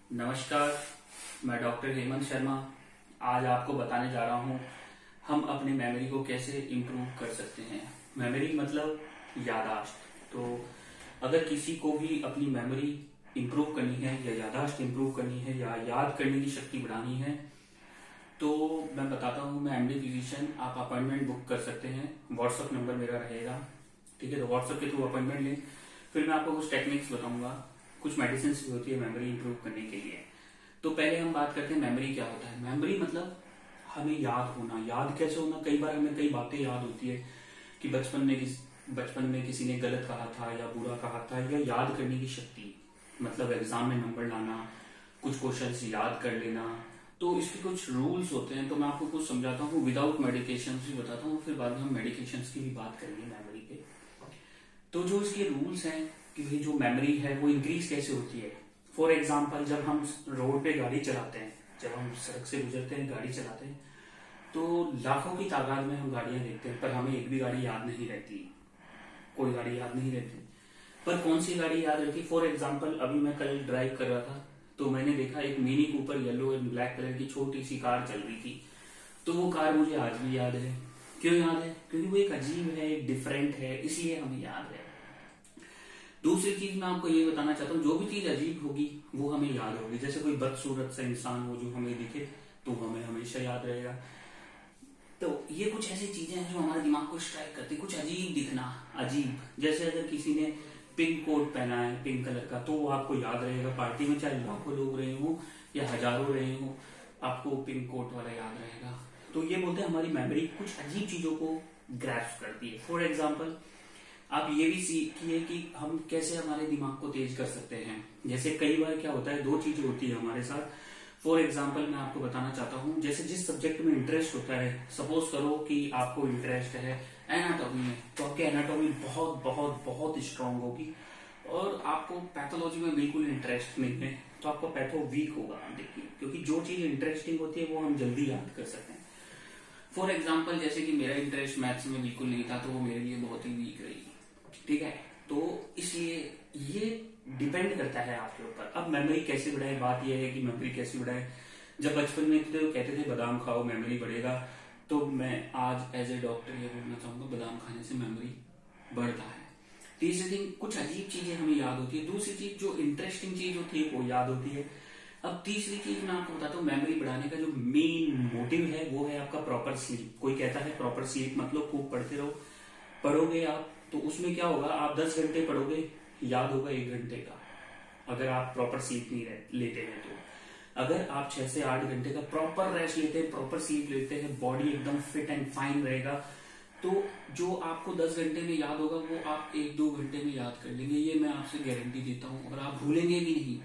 नमस्कार, मैं डॉक्टर हेमंत शर्मा। आज आपको बताने जा रहा हूँ हम अपनी मेमोरी को कैसे इम्प्रूव कर सकते हैं। मेमोरी मतलब याददाश्त। तो अगर किसी को भी अपनी मेमोरी इम्प्रूव करनी है या याददाश्त इम्प्रूव करनी है या याद करने की शक्ति बढ़ानी है तो मैं बताता हूँ, मैं एमडी फिजिशियन। आप अपॉइंटमेंट बुक कर सकते हैं, व्हाट्सएप नंबर मेरा रहेगा। ठीक है, तो व्हाट्सएप के थ्रू अपॉइंटमेंट लें। फिर मैं आपको कुछ टेक्निक्स बताऊंगा, कुछ मेडिसिन भी होती है मेमोरी इंप्रूव करने के लिए। तो पहले हम बात करते हैं मेमोरी क्या होता है। मेमोरी मतलब हमें याद होना। याद कैसे होना? कई बार हमें कई बातें याद होती है कि बचपन में किसी ने गलत कहा था या बुरा कहा था, या याद करने की शक्ति मतलब एग्जाम में नंबर लाना, कुछ क्वेश्चंस याद कर लेना। तो इसके कुछ रूल्स होते हैं, तो मैं आपको कुछ समझाता हूँ, विदाउट मेडिकेशन भी बताता हूँ, फिर बाद में हम मेडिकेशन की भी बात करेंगे मेमोरी पे। तो जो इसके रूल्स हैं कि भाई जो मेमोरी है वो इंक्रीज कैसे होती है। फॉर एग्जाम्पल, जब हम रोड पे गाड़ी चलाते हैं, जब हम सड़क से गुजरते हैं, गाड़ी चलाते हैं, तो लाखों की तादाद में हम गाड़ियां देखते हैं, पर हमें एक भी गाड़ी याद नहीं रहती। कोई गाड़ी याद नहीं रहती, पर कौन सी गाड़ी याद रहती? फॉर एग्जाम्पल, अभी मैं कल ड्राइव कर रहा था तो मैंने देखा एक mini Cooper yellow and black colour की छोटी सी कार चल रही थी। तो वो कार मुझे आज भी याद है। क्यों याद है? क्योंकि वो एक अजीब है, एक डिफरेंट है, इसलिए हमें याद है। दूसरी चीज मैं आपको ये बताना चाहता हूँ, जो भी चीज अजीब होगी वो हमें याद होगी। जैसे कोई बदसूरत सा इंसान हो जो हमें दिखे तो हमें हमेशा याद रहेगा। तो ये कुछ ऐसी चीजें हैं जो हमारे दिमाग को स्ट्राइक करती है। कुछ अजीब दिखना, अजीब, जैसे अगर किसी ने पिंक कोट पहना है, पिंक कलर का, तो वो आपको याद रहेगा। पार्टी में चाहे लाखों लोग रहे हो या हजारों रहे हो, आपको पिंक कोट वाला याद रहेगा। तो ये बोलते हैं हमारी मेमोरी कुछ अजीब चीजों को ग्रैस्प करती है। फॉर एग्जाम्पल, आप ये भी सीखिए कि हम कैसे हमारे दिमाग को तेज कर सकते हैं। जैसे कई बार क्या होता है, दो चीजें होती है हमारे साथ। फॉर एग्जाम्पल, मैं आपको बताना चाहता हूँ, जैसे जिस सब्जेक्ट में इंटरेस्ट होता है, सपोज करो कि आपको इंटरेस्ट है एनाटॉमी में, तो आपकी एनाटॉमी बहुत बहुत बहुत स्ट्रांग होगी। और आपको पैथोलॉजी में बिल्कुल इंटरेस्ट नहीं है तो आपका पैथो वीक होगा। देखिए, क्योंकि जो चीज इंटरेस्टिंग होती है वो हम जल्दी याद कर सकते हैं। फॉर एग्जाम्पल, जैसे कि मेरा इंटरेस्ट मैथ्स में बिल्कुल नहीं था, तो वो मेरे लिए बहुत ही वीक रही। ठीक है, तो इसलिए ये डिपेंड करता है आपके ऊपर। अब मेमोरी कैसे बढ़ाए, बात यह है कि मेमोरी कैसे बढ़ाए। जब बचपन में थे तो कहते थे बादाम खाओ मेमोरी बढ़ेगा, तो मैं आज एज ए डॉक्टर ये बोलना चाहूंगा, बादाम खाने से मेमोरी बढ़ता है। तीसरी थिंग, कुछ अजीब चीजें हमें याद होती है। दूसरी चीज, जो इंटरेस्टिंग चीज होती है वो याद होती है। अब तीसरी चीज मैं आपको बताता हूँ, मेमोरी बढ़ाने का जो मेन मोटिव है वो है आपका प्रॉपर स्लीप। कोई कहता है प्रॉपर स्लीप मतलब खूब पढ़ते रहो। पढ़ोगे आप तो उसमें क्या होगा, आप 10 घंटे पढ़ोगे, याद होगा 1 घंटे का, अगर आप प्रॉपर स्लीप नहीं लेते हैं तो। अगर आप 6 से 8 घंटे का प्रॉपर रेस्ट लेते हैं, प्रॉपर स्लीप लेते हैं, बॉडी एकदम फिट एंड फाइन रहेगा, तो जो आपको 10 घंटे में याद होगा वो आप 1-2 घंटे में याद कर लेंगे। ये मैं आपसे गारंटी देता हूँ, और आप भूलेंगे भी नहीं।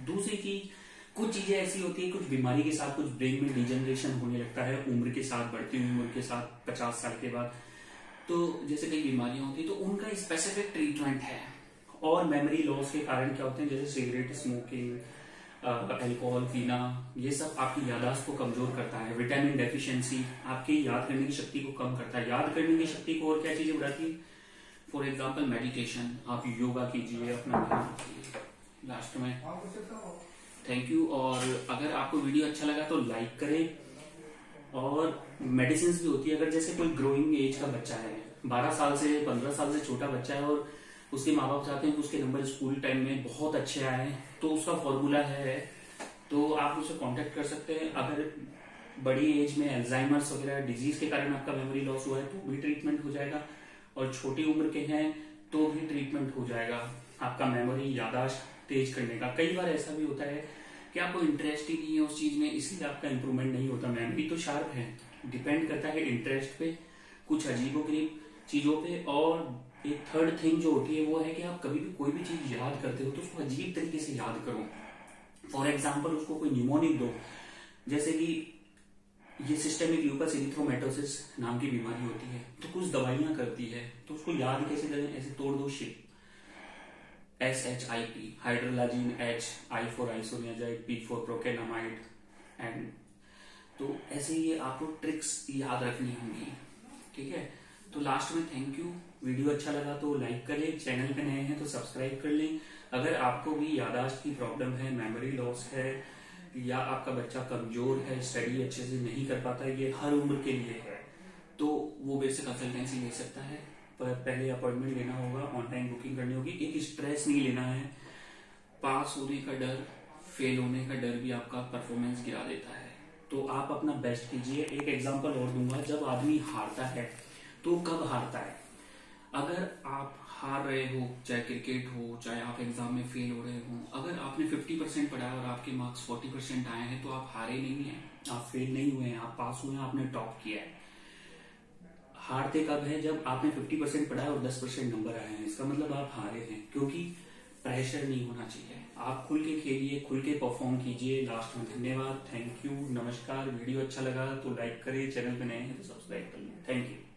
दूसरी चीज, कुछ चीजें ऐसी होती है, कुछ बीमारी के साथ, कुछ ब्रेन में डिजनरेशन होने लगता है उम्र के साथ, बढ़ती हुई उम्र के साथ, 50 साल के बाद। तो जैसे कई बीमारियां होती है तो उनका स्पेसिफिक ट्रीटमेंट है। और मेमोरी लॉस के कारण क्या होते हैं, जैसे सिगरेट स्मोकिंग, अल्कोहल पीना, ये सब आपकी याददाश्त को कमजोर करता है। विटामिन डेफिशिएंसी आपकी याद करने की शक्ति को कम करता है। याद करने की शक्ति को और क्या चीजें बढ़ाती है? फॉर एग्जाम्पल, मेडिटेशन, आप योगा कीजिए, अपना ध्यान रखिए। लास्ट में थैंक यू। और अगर आपको वीडियो अच्छा लगा तो लाइक करें। और मेडिसिन भी होती है, अगर जैसे कोई ग्रोइंग एज का बच्चा है, 12 साल से 15 साल से छोटा बच्चा है, और उसके माँ बाप चाहते हैं कि उसके नंबर स्कूल टाइम में बहुत अच्छे आए, तो उसका फॉर्मूला है, तो आप उसे कांटेक्ट कर सकते हैं। अगर बड़ी एज में अल्जाइमर्स वगैरह डिजीज के कारण आपका मेमोरी लॉस हुआ है तो भी ट्रीटमेंट हो जाएगा, और छोटी उम्र के हैं तो भी ट्रीटमेंट हो जाएगा आपका मेमोरी याददाश्त तेज करने का। कई बार ऐसा भी होता है कि आपको इंटरेस्ट ही नहीं है उस चीज में, इसलिए आपका इंप्रूवमेंट नहीं होता। मेमोरी तो शार्प है, डिपेंड करता है इंटरेस्ट पे, कुछ अजीबोगरीब चीजों पे। और एक थर्ड थिंग जो होती है वो है कि आप कभी भी कोई भी चीज याद करते हो तो उसको अजीब तरीके से याद करो। फॉर एग्जाम्पल, उसको कोई न्यूमोनिक दो, जैसे कि ये सिस्टेमिक ल्यूपस एरिथ्रोमेटोसिस नाम की बीमारी होती है, तो कुछ दवाइयां करती है, तो उसको याद कैसे करें? ऐसे तोड़ दो, ship SHIP, hydralazine, I for isoniazid, P for procainamide, and तो ऐसे ये आपको ट्रिक्स याद रखनी होंगी। ठीक है, तो लास्ट में थैंक यू। वीडियो अच्छा लगा तो लाइक करें, चैनल पे नए हैं तो सब्सक्राइब कर लें। अगर आपको भी याददाश्त की प्रॉब्लम है, मेमोरी लॉस है, या आपका बच्चा कमजोर है, स्टडी अच्छे से नहीं कर पाता, ये हर उम्र के लिए है, तो वो मेरे से कंसल्टेंसी ले सकता है। पर पहले अपॉइंटमेंट लेना होगा, ऑनलाइन बुकिंग करनी होगी। एक स्ट्रेस नहीं लेना है। पास होने का डर, फेल होने का डर भी आपका परफॉर्मेंस गिरा देता है। तो आप अपना बेस्ट कीजिए। एक एग्जांपल और दूंगा, जब आदमी हारता है तो कब हारता है? अगर आप हार रहे हो, चाहे क्रिकेट हो, चाहे आप एग्जाम में फेल हो रहे हो, अगर आपने 50% पढ़ा और आपके मार्क्स 40% आए हैं, तो आप हारे नहीं हैं, आप फेल नहीं हुए हैं, आप पास हुए हैं, आपने टॉप किया है। हारते कब है? जब आपने 50% पढ़ा है और 10% नंबर आए हैं, इसका मतलब आप हारे हैं। क्योंकि प्रेशर नहीं होना चाहिए। आप खुल के खेलिए, खुल के परफॉर्म कीजिए। लास्ट में धन्यवाद, थैंक यू, नमस्कार। वीडियो अच्छा लगा तो लाइक करें, चैनल पे नए हैं तो सब्सक्राइब कर लें। Thank you.